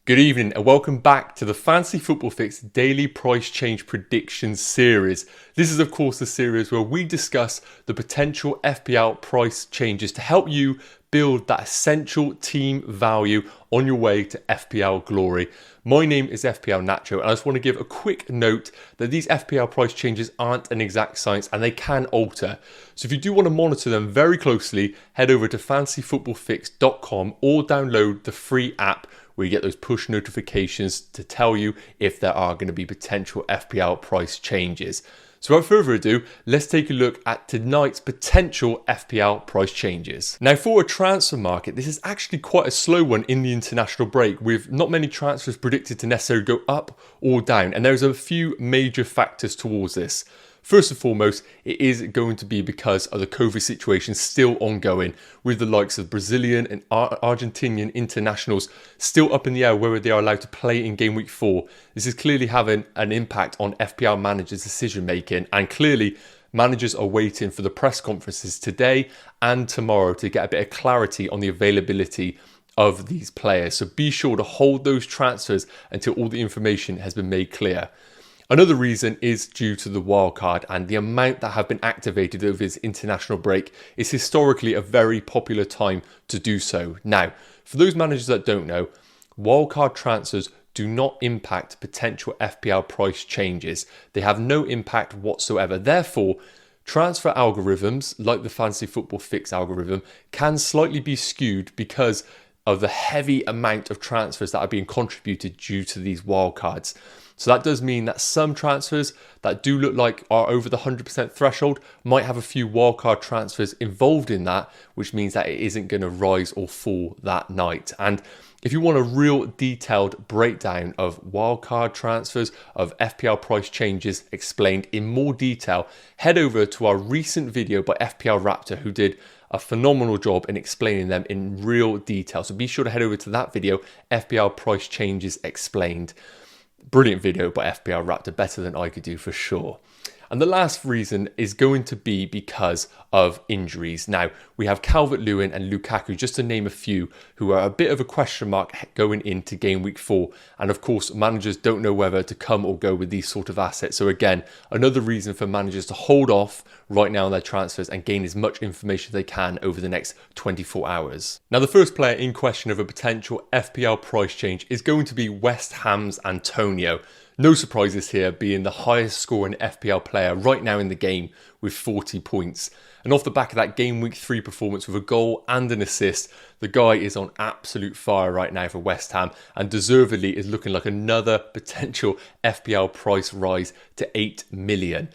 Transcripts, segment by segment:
Good evening and welcome back to the Fantasy Football Fix Daily Price Change Predictions series. This is of course the series where we discuss the potential FPL price changes to help you build that essential team value on your way to FPL glory. My name is FPL Nacho and I just want to give a quick note that these FPL price changes aren't an exact science and they can alter. So if you do want to monitor them very closely, head over to fantasyfootballfix.com or download the free app where you get those push notifications to tell you if there are going to be potential FPL price changes. So without further ado, let's take a look at tonight's potential FPL price changes. Now for a transfer market, this is actually quite a slow one in the international break with not many transfers predicted to necessarily go up or down, and there's a few major factors towards this. First and foremost, it is going to be because of the COVID situation still ongoing, with the likes of Brazilian and Argentinian internationals still up in the air whether they are allowed to play in game week 4. This is clearly having an impact on FPL managers' decision making, and clearly managers are waiting for the press conferences today and tomorrow to get a bit of clarity on the availability of these players. So be sure to hold those transfers until all the information has been made clear. Another reason is due to the wildcard, and the amount that have been activated over this international break is historically a very popular time to do so. Now, for those managers that don't know, wildcard transfers do not impact potential FPL price changes. They have no impact whatsoever. Therefore, transfer algorithms like the Fantasy Football Fix algorithm can slightly be skewed because of the heavy amount of transfers that are being contributed due to these wildcards. So that does mean that some transfers that do look like are over the 100% threshold might have a few wildcard transfers involved in that, which means that it isn't going to rise or fall that night. And if you want a real detailed breakdown of wildcard transfers, of FPL price changes explained in more detail, head over to our recent video by FPL Raptor, who did a phenomenal job in explaining them in real detail. So be sure to head over to that video, FPL price changes explained. Brilliant video by FPL Raptor, better than I could do for sure. And the last reason is going to be because of injuries. Now, we have Calvert-Lewin and Lukaku, just to name a few, who are a bit of a question mark going into game week 4. And of course, managers don't know whether to come or go with these sort of assets. So again, another reason for managers to hold off right now on their transfers and gain as much information they can over the next 24 hours. Now, the first player in question of a potential FPL price change is going to be West Ham's Antonio. No surprises here, being the highest scoring FPL player right now in the game with 40 points. And off the back of that game week 3 performance with a goal and an assist, the guy is on absolute fire right now for West Ham and deservedly is looking like another potential FPL price rise to 8 million.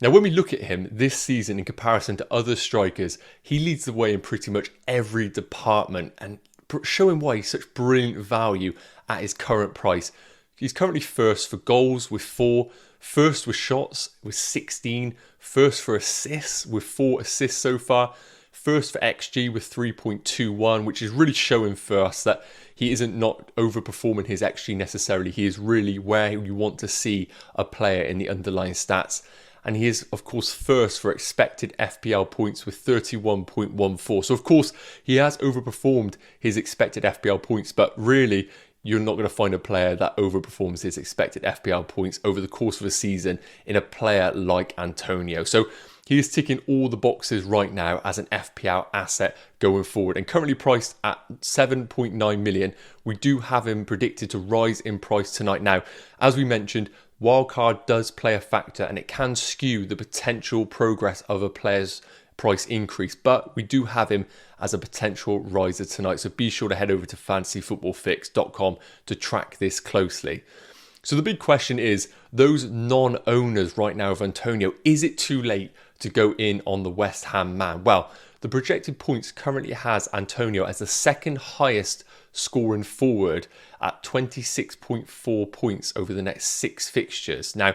Now, when we look at him this season in comparison to other strikers, he leads the way in pretty much every department and showing why he's such brilliant value at his current price. He's currently first for goals with 4, first with shots with 16, first for assists with 4 assists so far, first for XG with 3.21, which is really showing for us that he isn't not overperforming his XG necessarily. He is really where you want to see a player in the underlying stats. And he is, of course, first for expected FPL points with 31.14. So, of course, he has overperformed his expected FPL points, but really, you're not going to find a player that overperforms his expected FPL points over the course of a season in a player like Antonio. So he is ticking all the boxes right now as an FPL asset going forward and currently priced at 7.9 million. We do have him predicted to rise in price tonight. Now, as we mentioned, wildcard does play a factor and it can skew the potential progress of a player's price increase, but we do have him as a potential riser tonight, so be sure to head over to fantasyfootballfix.com to track this closely. So the big question is, those non-owners right now of Antonio, is it too late to go in on the West Ham man? Well, the projected points currently has Antonio as the second highest scoring forward at 26.4 points over the next 6 fixtures. Now,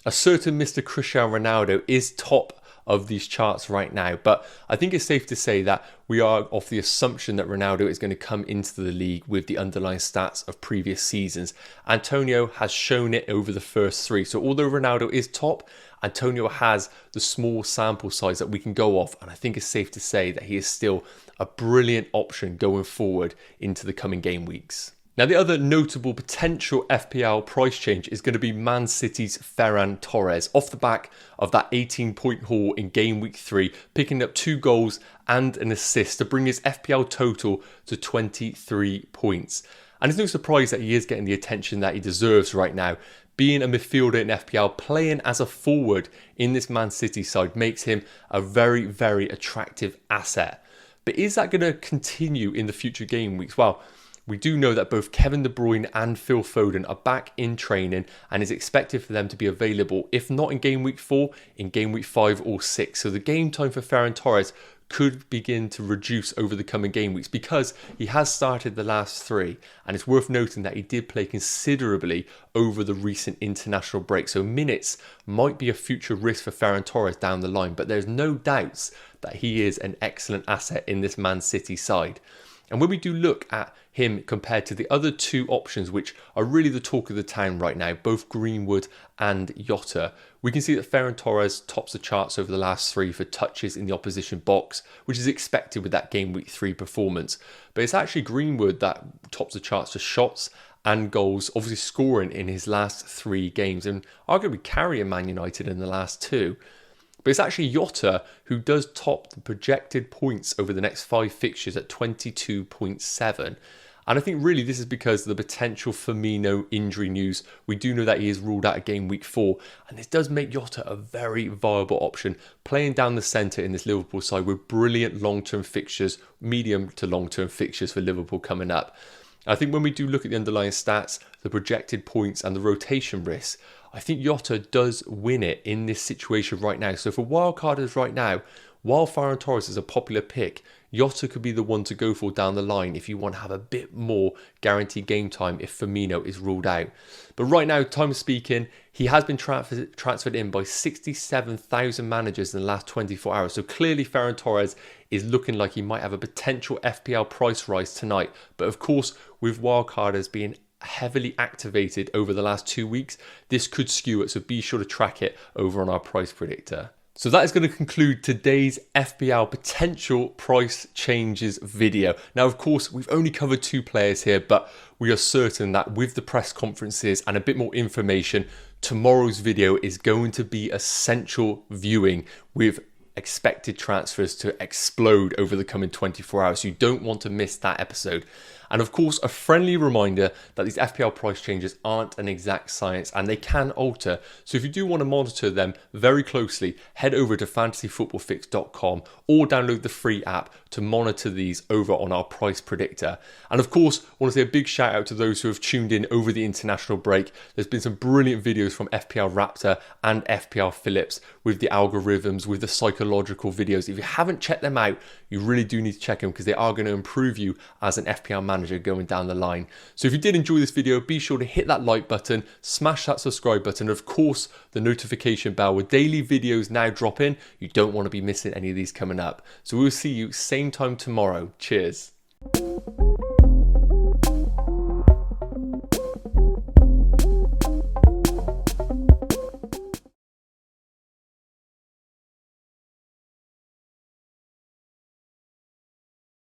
a certain Mr. Cristiano Ronaldo is top of these charts right now, but I think it's safe to say that we are off the assumption that Ronaldo is going to come into the league with the underlying stats of previous seasons. Antonio has shown it over the first 3, so although Ronaldo is top, Antonio has the small sample size that we can go off, and I think it's safe to say that he is still a brilliant option going forward into the coming game weeks. Now, the other notable potential FPL price change is going to be Man City's Ferran Torres, off the back of that 18-point haul in game week 3, picking up 2 goals and an assist to bring his FPL total to 23 points. And it's no surprise that he is getting the attention that he deserves right now. Being a midfielder in FPL, playing as a forward in this Man City side makes him a very, very attractive asset. But is that going to continue in the future game weeks? Well, we do know that both Kevin De Bruyne and Phil Foden are back in training and is expected for them to be available, if not in game week 4, in game week 5 or 6. So the game time for Ferran Torres could begin to reduce over the coming game weeks because he has started the last 3, and it's worth noting that he did play considerably over the recent international break. So minutes might be a future risk for Ferran Torres down the line, but there's no doubts that he is an excellent asset in this Man City side. And when we do look at him compared to the other 2 options, which are really the talk of the town right now, both Greenwood and Jota, we can see that Ferran Torres tops the charts over the last 3 for touches in the opposition box, which is expected with that game week 3 performance. But it's actually Greenwood that tops the charts for shots and goals, obviously scoring in his last 3 games and arguably carrying Man United in the last 2. But it's actually Jota who does top the projected points over the next 5 fixtures at 22.7. And I think really this is because of the potential Firmino injury news. We do know that he is ruled out of game week 4. And this does make Jota a very viable option, playing down the centre in this Liverpool side with brilliant long-term fixtures, medium to long-term fixtures for Liverpool coming up. I think when we do look at the underlying stats, the projected points and the rotation risks, I think Jota does win it in this situation right now. So for wildcarders right now, while Ferran Torres is a popular pick, Jota could be the one to go for down the line if you want to have a bit more guaranteed game time if Firmino is ruled out. But right now, time of speaking, he has been transferred in by 67,000 managers in the last 24 hours. So clearly Ferran Torres is looking like he might have a potential FPL price rise tonight. But of course, with wildcarders being heavily activated over the last 2 weeks, this could skew it, so be sure to track it over on our price predictor. So that is going to conclude today's FPL potential price changes video. Now, of course, we've only covered 2 players here, but we are certain that with the press conferences and a bit more information, tomorrow's video is going to be essential viewing with expected transfers to explode over the coming 24 hours. You don't want to miss that episode. And of course, a friendly reminder that these FPL price changes aren't an exact science and they can alter. So if you do want to monitor them very closely, head over to fantasyfootballfix.com or download the free app to monitor these over on our price predictor. And of course, I want to say a big shout out to those who have tuned in over the international break. There's been some brilliant videos from FPL Raptor and FPL Phillips with the algorithms, with the psychological videos. If you haven't checked them out, you really do need to check them because they are going to improve you as an FPL manager going down the line. So if you did enjoy this video, be sure to hit that like button, smash that subscribe button, and of course the notification bell with daily videos now dropping. You don't want to be missing any of these coming up. So we'll see you same time tomorrow. Cheers.